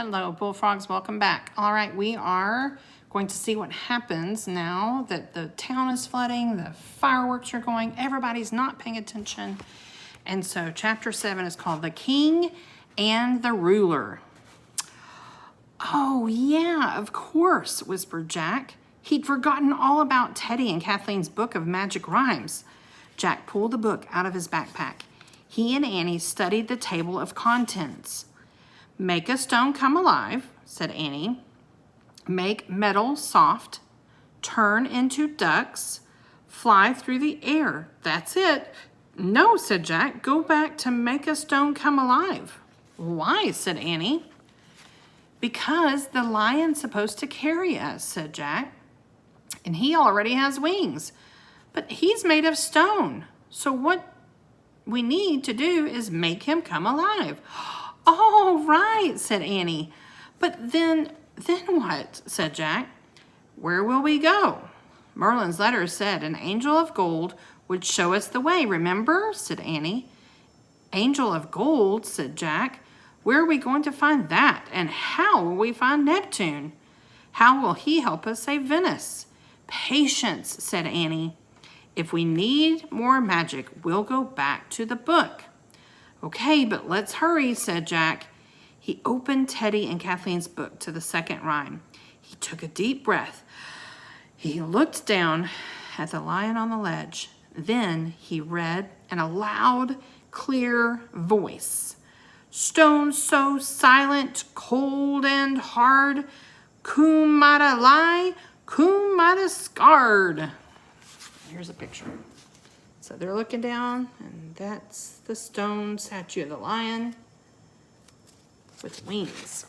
Hello, bullfrogs, welcome back. All right, we are going to see what happens now that the town is flooding, the fireworks are going, everybody's not paying attention. And so chapter 7 is called The King and the Ruler. Oh yeah, of course, whispered Jack. He'd forgotten all about Teddy and Kathleen's book of magic rhymes. Jack pulled the book out of his backpack. He and Annie studied the table of contents. Make a stone come alive, said Annie. Make metal soft. Turn into ducks. Fly through the air. That's it. No, said Jack. Go back to make a stone come alive. Why, said Annie. Because the lion's supposed to carry us, said Jack. And he already has wings. But he's made of stone. So what we need to do is make him come alive. Oh, right, said Annie. But then what, said Jack. Where will we go? Merlin's letter said an angel of gold would show us the way, remember? Said Annie. Angel of gold, said Jack. Where are we going to find that? And how will we find Neptune? How will he help us save Venice? Patience, said Annie. If we need more magic, we'll go back to the book. Okay, but let's hurry, said Jack. He opened Teddy and Kathleen's book to the second rhyme. He took a deep breath. He looked down at the lion on the ledge. Then he read in a loud, clear voice. Stone so silent, cold and hard, coom mighta lie, coom mighta scarred. Here's a picture. So they're looking down, and that's the stone statue of the lion with wings.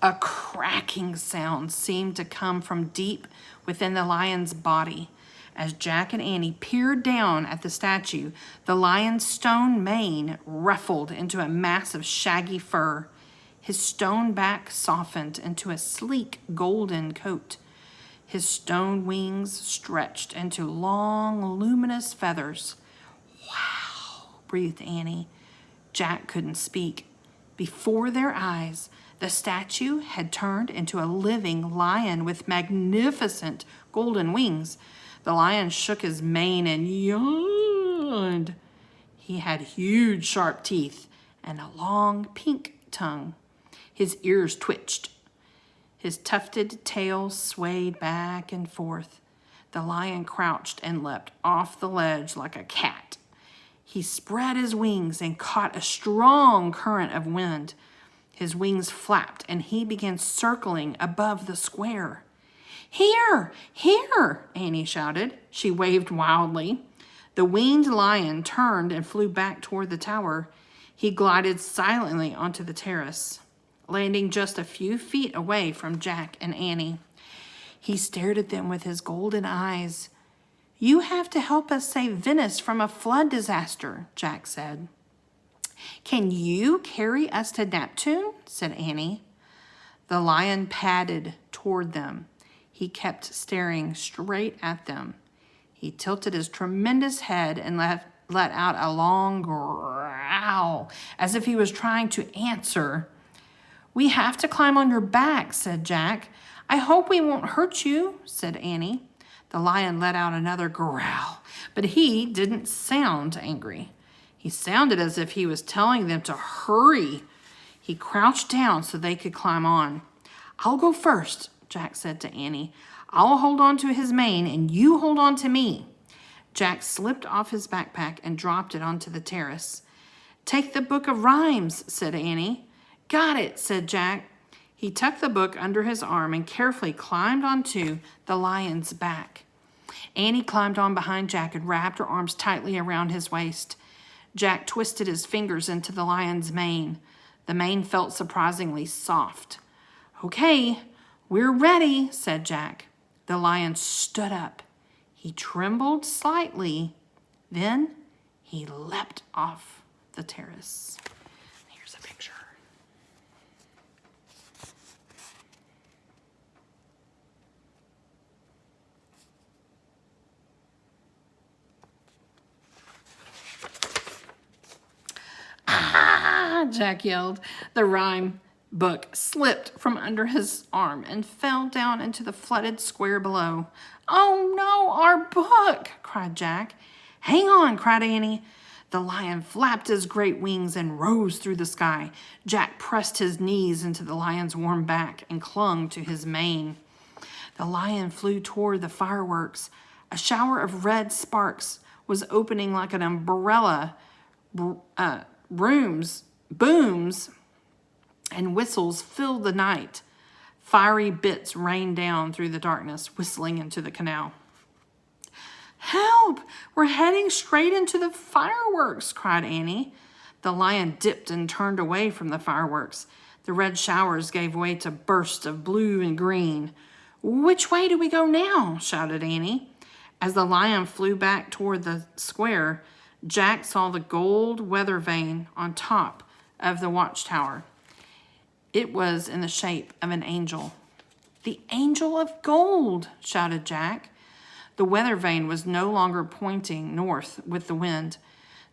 A cracking sound seemed to come from deep within the lion's body. As Jack and Annie peered down at the statue, the lion's stone mane ruffled into a mass of shaggy fur. His stone back softened into a sleek golden coat. His stone wings stretched into long, luminous feathers. Wow, breathed Annie. Jack couldn't speak. Before their eyes, the statue had turned into a living lion with magnificent golden wings. The lion shook his mane and yawned. He had huge, sharp teeth and a long, pink tongue. His ears twitched. His tufted tail swayed back and forth. The lion crouched and leapt off the ledge like a cat. He spread his wings and caught a strong current of wind. His wings flapped and he began circling above the square. Here, here, Annie shouted. She waved wildly. The winged lion turned and flew back toward the tower. He glided silently onto the terrace, landing just a few feet away from Jack and Annie. He stared at them with his golden eyes. You have to help us save Venice from a flood disaster, Jack said. Can you carry us to Neptune? Said Annie. The lion padded toward them. He kept staring straight at them. He tilted his tremendous head and let out a long growl, as if he was trying to answer. We have to climb on your back, said Jack. I hope we won't hurt you, said Annie. The lion let out another growl, but he didn't sound angry. He sounded as if he was telling them to hurry. He crouched down so they could climb on. I'll go first, Jack said to Annie. I'll hold on to his mane and you hold on to me. Jack slipped off his backpack and dropped it onto the terrace. Take the book of rhymes, said Annie. Got it, said Jack. He tucked the book under his arm and carefully climbed onto the lion's back. Annie climbed on behind Jack and wrapped her arms tightly around his waist. Jack twisted his fingers into the lion's mane. The mane felt surprisingly soft. Okay, we're ready, said Jack. The lion stood up. He trembled slightly. Then he leapt off the terrace. Here's a picture. Jack yelled. The rhyme book slipped from under his arm and fell down into the flooded square below. "Oh no, our book!" cried Jack. "Hang on," cried Annie. The lion flapped his great wings and rose through the sky. Jack pressed his knees into the lion's warm back and clung to his mane. The lion flew toward the fireworks. A shower of red sparks was opening like an umbrella. Booms and whistles filled the night. Fiery bits rained down through the darkness, whistling into the canal. "Help! We're heading straight into the fireworks," cried Annie. The lion dipped and turned away from the fireworks. The red showers gave way to bursts of blue and green. "Which way do we go now?" shouted Annie. As the lion flew back toward the square, Jack saw the gold weather vane on top of the watchtower. It was in the shape of an angel. "The angel of gold!" shouted Jack. The weather vane was no longer pointing north with the wind.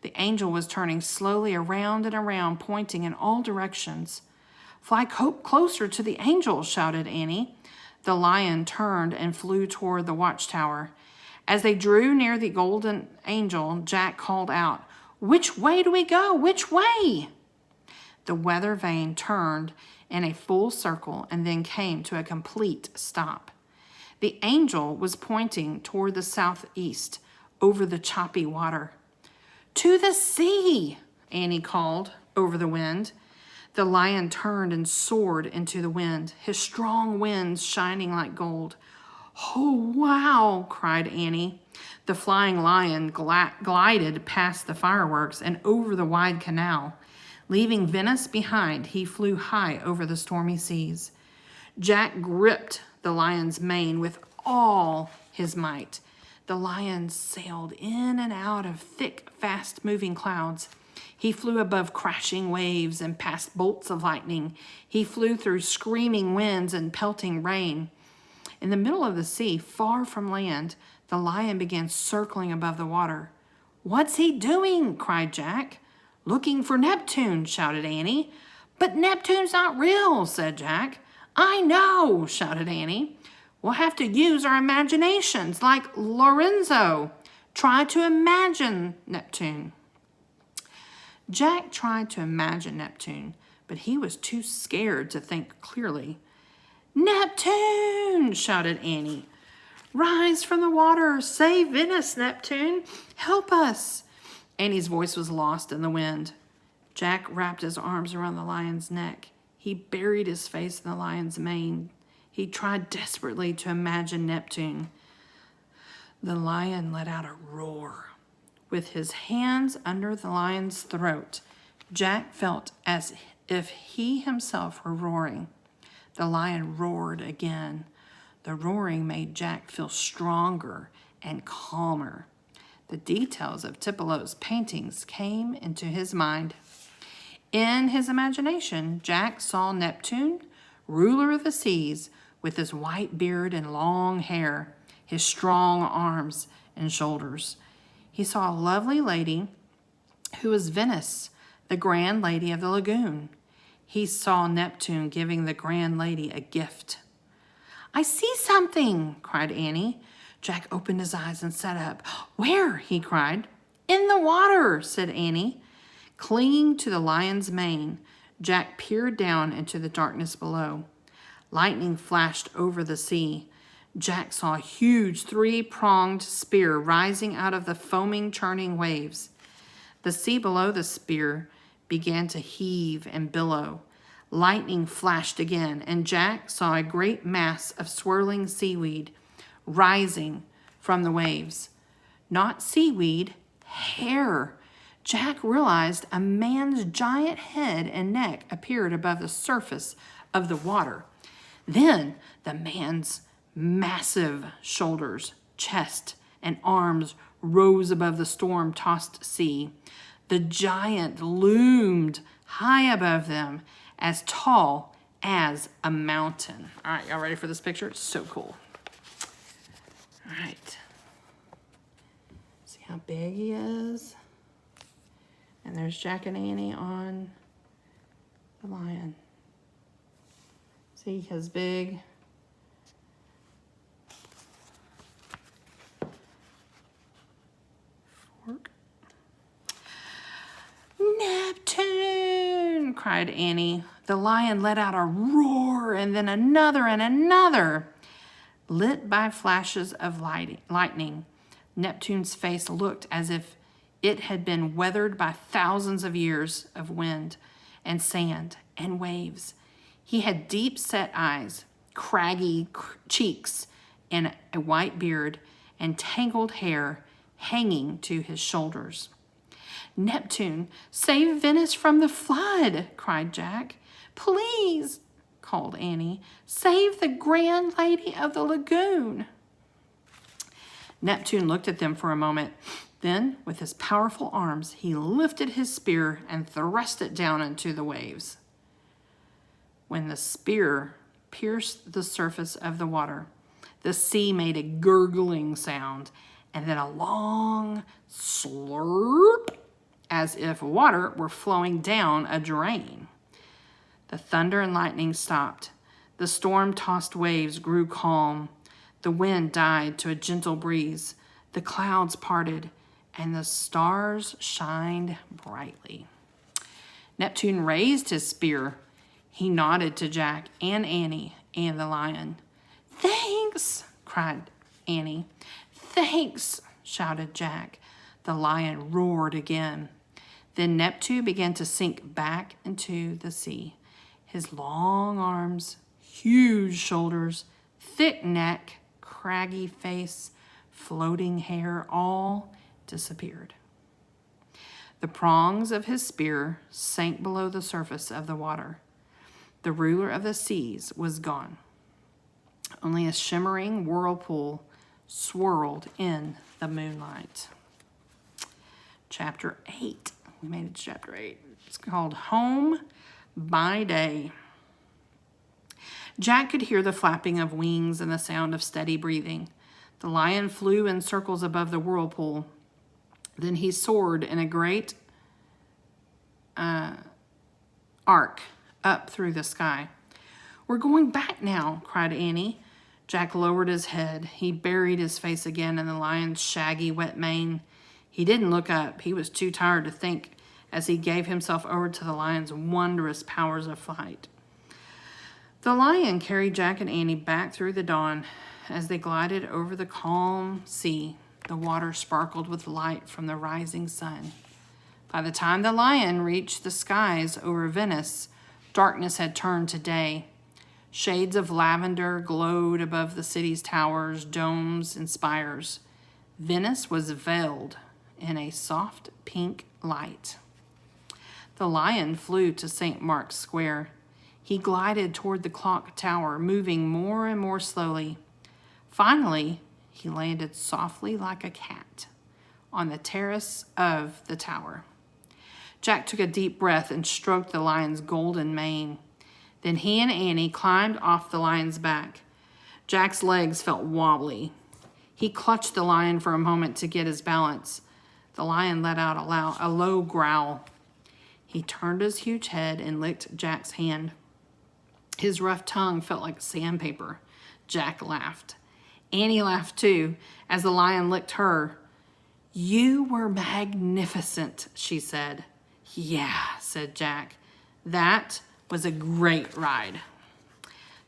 The angel was turning slowly around and around, pointing in all directions. "Fly closer to the angel," shouted Annie. The lion turned and flew toward the watchtower. As they drew near the golden angel, Jack called out, "Which way do we go? Which way?" The weather vane turned in a full circle and then came to a complete stop. The angel was pointing toward the southeast, over the choppy water. "To the sea!" Annie called over the wind. The lion turned and soared into the wind, his strong wings shining like gold. "Oh, wow!" cried Annie. The flying lion glided past the fireworks and over the wide canal. Leaving Venice behind, he flew high over the stormy seas. Jack gripped the lion's mane with all his might. The lion sailed in and out of thick, fast-moving clouds. He flew above crashing waves and past bolts of lightning. He flew through screaming winds and pelting rain. In the middle of the sea, far from land, the lion began circling above the water. "What's he doing?" cried Jack. "Looking for Neptune," shouted Annie. "But Neptune's not real," said Jack. "I know," shouted Annie. "We'll have to use our imaginations like Lorenzo. Try to imagine Neptune." Jack tried to imagine Neptune, but he was too scared to think clearly. "Neptune!" shouted Annie. "Rise from the water! Save Venice, Neptune! Help us!" Annie's voice was lost in the wind. Jack wrapped his arms around the lion's neck. He buried his face in the lion's mane. He tried desperately to imagine Neptune. The lion let out a roar. With his hands under the lion's throat, Jack felt as if he himself were roaring. The lion roared again. The roaring made Jack feel stronger and calmer. The details of Tippolot's paintings came into his mind. In his imagination, Jack saw Neptune, ruler of the seas, with his white beard and long hair, his strong arms and shoulders. He saw a lovely lady who was Venice, the grand lady of the lagoon. He saw Neptune giving the grand lady a gift. "I see something," cried Annie. Jack opened his eyes and sat up. "Where?" he cried. "In the water," said Annie. Clinging to the lion's mane, Jack peered down into the darkness below. Lightning flashed over the sea. Jack saw a huge three-pronged spear rising out of the foaming, churning waves. The sea below the spear began to heave and billow. Lightning flashed again, and Jack saw a great mass of swirling seaweed rising from the waves. Not seaweed, hair. Jack realized a man's giant head and neck appeared above the surface of the water. Then the man's massive shoulders, chest, and arms rose above the storm-tossed sea. The giant loomed high above them, as tall as a mountain. All right, y'all ready for this picture? It's so cool. All right. See how big he is? And there's Jack and Annie on See his big fork. Neptune, cried Annie. The lion let out a roar, and then another and another. Lit by flashes of lightning, Neptune's face looked as if it had been weathered by thousands of years of wind and sand and waves. He had deep-set eyes, craggy cheeks, and a white beard, and tangled hair hanging to his shoulders. Neptune, save Venice from the flood, cried Jack. Please, called Annie, save the grand lady of the lagoon. Neptune looked at them for a moment. Then, with his powerful arms, he lifted his spear and thrust it down into the waves. When the spear pierced the surface of the water, the sea made a gurgling sound, and then a long slurp, as if water were flowing down a drain. The thunder and lightning stopped. The storm-tossed waves grew calm. The wind died to a gentle breeze. The clouds parted, and the stars shined brightly. Neptune raised his spear. He nodded to Jack and Annie and the lion. Thanks, cried Annie. Thanks, shouted Jack. The lion roared again. Then Neptune began to sink back into the sea. His long arms, huge shoulders, thick neck, craggy face, floating hair, all disappeared. The prongs of his spear sank below the surface of the water. The ruler of the seas was gone. Only a shimmering whirlpool swirled in the moonlight. Chapter 8. We made it to chapter 8. It's called Home by Day. Jack could hear the flapping of wings and the sound of steady breathing. The lion flew in circles above the whirlpool. Then he soared in a great arc up through the sky. We're going back now, cried Annie. Jack lowered his head. He buried his face again in the lion's shaggy, wet mane. He didn't look up. He was too tired to think as he gave himself over to the lion's wondrous powers of flight. The lion carried Jack and Annie back through the dawn. As they glided over the calm sea, the water sparkled with light from the rising sun. By the time the lion reached the skies over Venice, darkness had turned to day. Shades of lavender glowed above the city's towers, domes, and spires. Venice was veiled in a soft pink light. The lion flew to St. Mark's Square. He glided toward the clock tower, moving more and more slowly. Finally, he landed softly like a cat on the terrace of the tower. Jack took a deep breath and stroked the lion's golden mane. Then he and Annie climbed off the lion's back. Jack's legs felt wobbly. He clutched the lion for a moment to get his balance. The lion let out a low growl. He turned his huge head and licked Jack's hand. His rough tongue felt like sandpaper. Jack laughed. Annie laughed too, as the lion licked her. You were magnificent, she said. Yeah, said Jack. That was a great ride.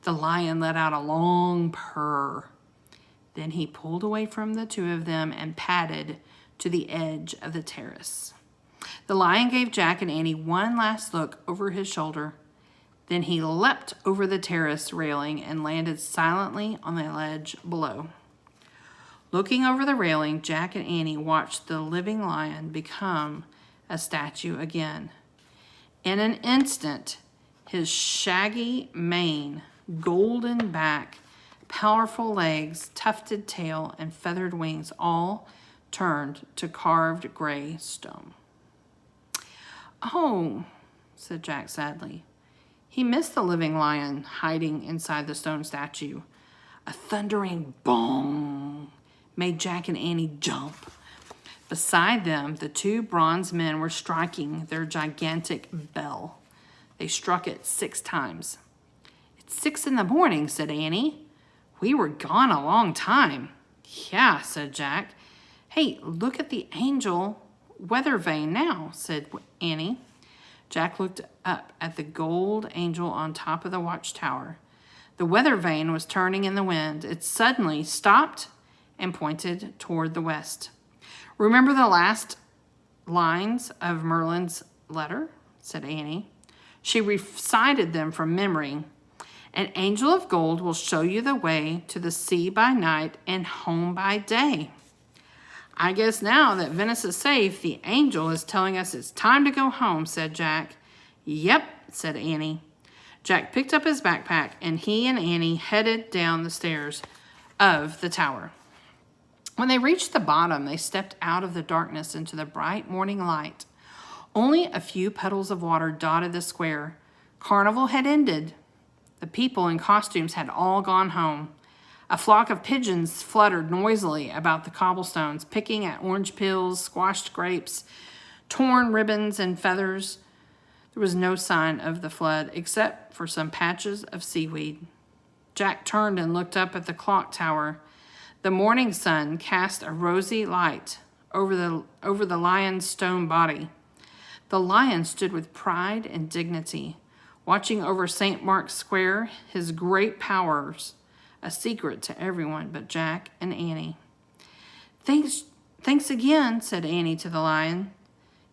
The lion let out a long purr. Then he pulled away from the two of them and padded to the edge of the terrace. The lion gave Jack and Annie one last look over his shoulder. Then he leapt over the terrace railing and landed silently on the ledge below. Looking over the railing, Jack and Annie watched the living lion become a statue again. In an instant, his shaggy mane, golden back, powerful legs, tufted tail, and feathered wings all turned to carved gray stone. Oh, said Jack sadly. He missed the living lion hiding inside the stone statue. A thundering bong made Jack and Annie jump. Beside them, the two bronze men were striking their gigantic bell. They struck it 6 times. It 6 in the morning, said Annie. We were gone a long time. Yeah, said Jack. Hey, look at the angel weather vane now, said Annie. Jack looked up at the gold angel on top of the watchtower. The weather vane was turning in the wind. It suddenly stopped and pointed toward the west. Remember the last lines of Merlin's letter, said Annie. She recited them from memory. An angel of gold will show you the way to the sea by night and home by day. I guess now that Venice is safe, the angel is telling us it's time to go home, said Jack. Yep, said Annie. Jack picked up his backpack, and he and Annie headed down the stairs of the tower. When they reached the bottom, they stepped out of the darkness into the bright morning light. Only a few puddles of water dotted the square. Carnival had ended. The people in costumes had all gone home. A flock of pigeons fluttered noisily about the cobblestones, picking at orange peels, squashed grapes, torn ribbons and feathers. There was no sign of the flood, except for some patches of seaweed. Jack turned and looked up at the clock tower. The morning sun cast a rosy light over the lion's stone body. The lion stood with pride and dignity, watching over St. Mark's Square, his great powers a secret to everyone but Jack and Annie. Thanks again, said Annie to the lion.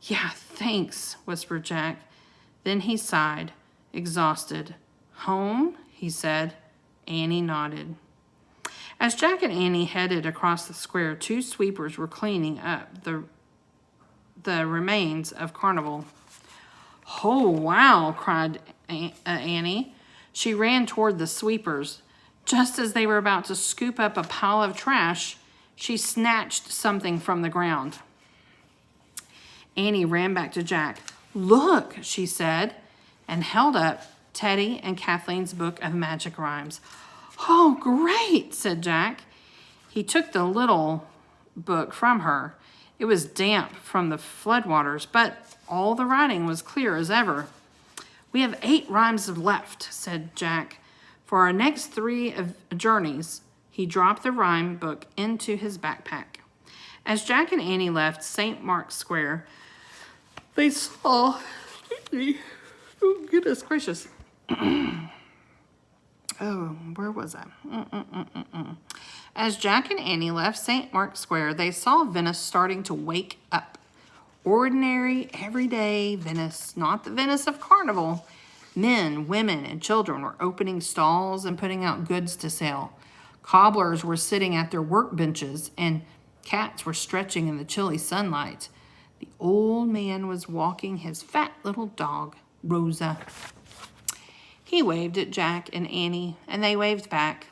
Yeah, thanks, whispered Jack. Then he sighed, exhausted. Home, he said. Annie nodded. As Jack and Annie headed across the square, 2 sweepers were cleaning up the remains of Carnival. Oh, wow, cried Annie. She ran toward the sweepers. Just as they were about to scoop up a pile of trash, she snatched something from the ground. Annie ran back to Jack. Look, she said, and held up Teddy and Kathleen's book of magic rhymes. Oh, great, said Jack. He took the little book from her. It was damp from the floodwaters, but all the writing was clear as ever. We have 8 rhymes left, said Jack. For our next 3 journeys, he dropped the rhyme book into his backpack. As Jack and Annie left St. Mark's Square, they saw... Oh, goodness gracious. Oh, where was I? As Jack and Annie left St. Mark's Square, they saw Venice starting to wake up. Ordinary, everyday Venice, not the Venice of Carnival. Men, women, and children were opening stalls and putting out goods to sell. Cobblers were sitting at their workbenches, and cats were stretching in the chilly sunlight. The old man was walking his fat little dog, Rosa. He waved at Jack and Annie, and they waved back.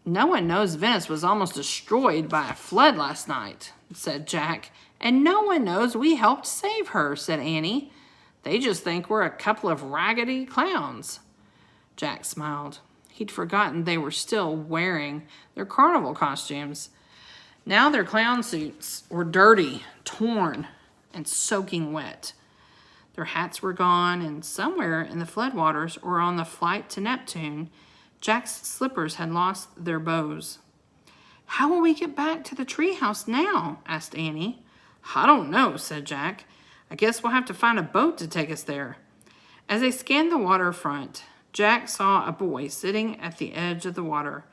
No one knows Venice was almost destroyed by a flood last night, said Jack. And no one knows we helped save her, said Annie. They just think we're a couple of raggedy clowns. Jack smiled. He'd forgotten they were still wearing their carnival costumes. Now their clown suits were dirty, torn, and soaking wet. Their hats were gone, and somewhere in the floodwaters or on the flight to Neptune, Jack's slippers had lost their bows. How will we get back to the treehouse now? Asked Annie. I don't know, said Jack. I guess we'll have to find a boat to take us there. As they scanned the waterfront, Jack saw a boy sitting at the edge of the water.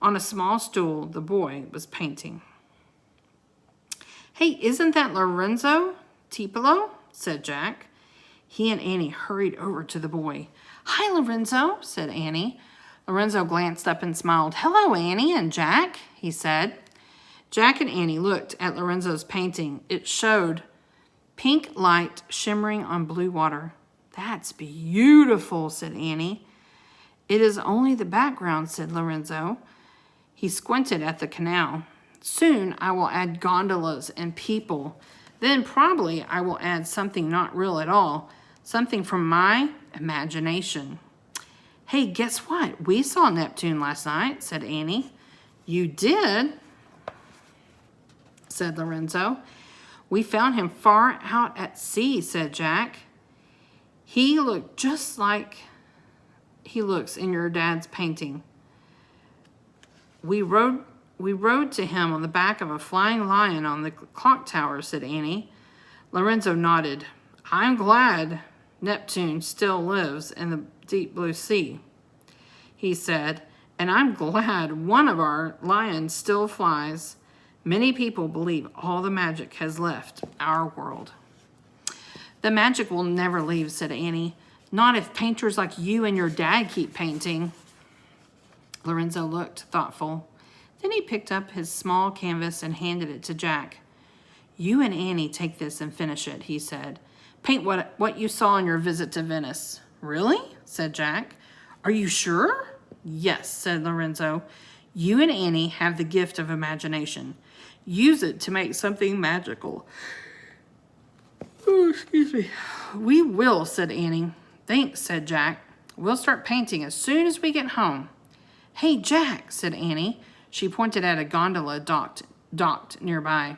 On a small stool, the boy was painting. Hey, isn't that Lorenzo Tipolo? Said Jack. He and Annie hurried over to the boy. Hi, Lorenzo, said Annie. Lorenzo glanced up and smiled. Hello, Annie and Jack, he said. Jack and Annie looked at Lorenzo's painting. It showed pink light shimmering on blue water. That's beautiful, said Annie. It is only the background, said Lorenzo. He squinted at the canal. Soon I will add gondolas and people. Then probably I will add something not real at all, something from my imagination. Hey, guess what? We saw Neptune last night, said Annie. You did? Said Lorenzo. We found him far out at sea, said Jack. He looked just like he looks in your dad's painting. We rode to him on the back of a flying lion on the clock tower, said Annie. Lorenzo nodded. I'm glad Neptune still lives in the deep blue sea, he said, and I'm glad one of our lions still flies. Many people believe all the magic has left our world. The magic will never leave, said Annie. Not if painters like you and your dad keep painting. Lorenzo looked thoughtful. Then he picked up his small canvas and handed it to Jack. You and Annie take this and finish it, he said. Paint what you saw on your visit to Venice. Really? Said Jack. Are you sure? Yes, said Lorenzo. You and Annie have the gift of imagination. Use it to make something magical. Oh, excuse me. We will, said Annie. Thanks, said Jack. We'll start painting as soon as we get home. Hey, Jack, said Annie. She pointed at a gondola docked nearby.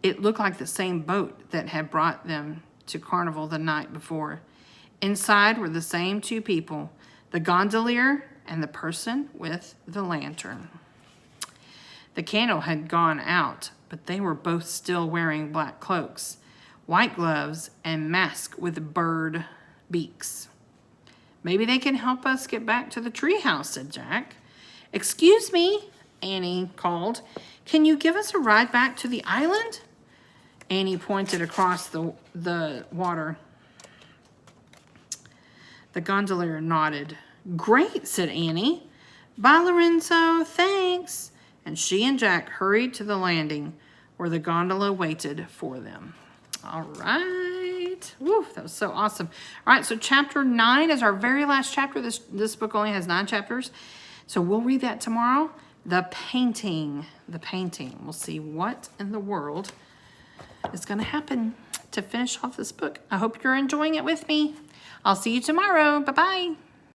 It looked like the same boat that had brought them to Carnival the night before. Inside were the same two people, the gondolier and the person with the lantern. The candle had gone out, but they were both still wearing black cloaks, white gloves, and masks with bird beaks. Maybe they can help us get back to the treehouse, said Jack. Excuse me, Annie called. Can you give us a ride back to the island? Annie pointed across the water. The gondolier nodded. Great, said Annie. Bye, Lorenzo, thanks. And she and Jack hurried to the landing where the gondola waited for them. All right. Woo, that was so awesome. All right, so chapter 9 is our very last chapter. This book only has 9 chapters. So we'll read that tomorrow. The painting. We'll see what in the world is going to happen to finish off this book. I hope you're enjoying it with me. I'll see you tomorrow. Bye-bye.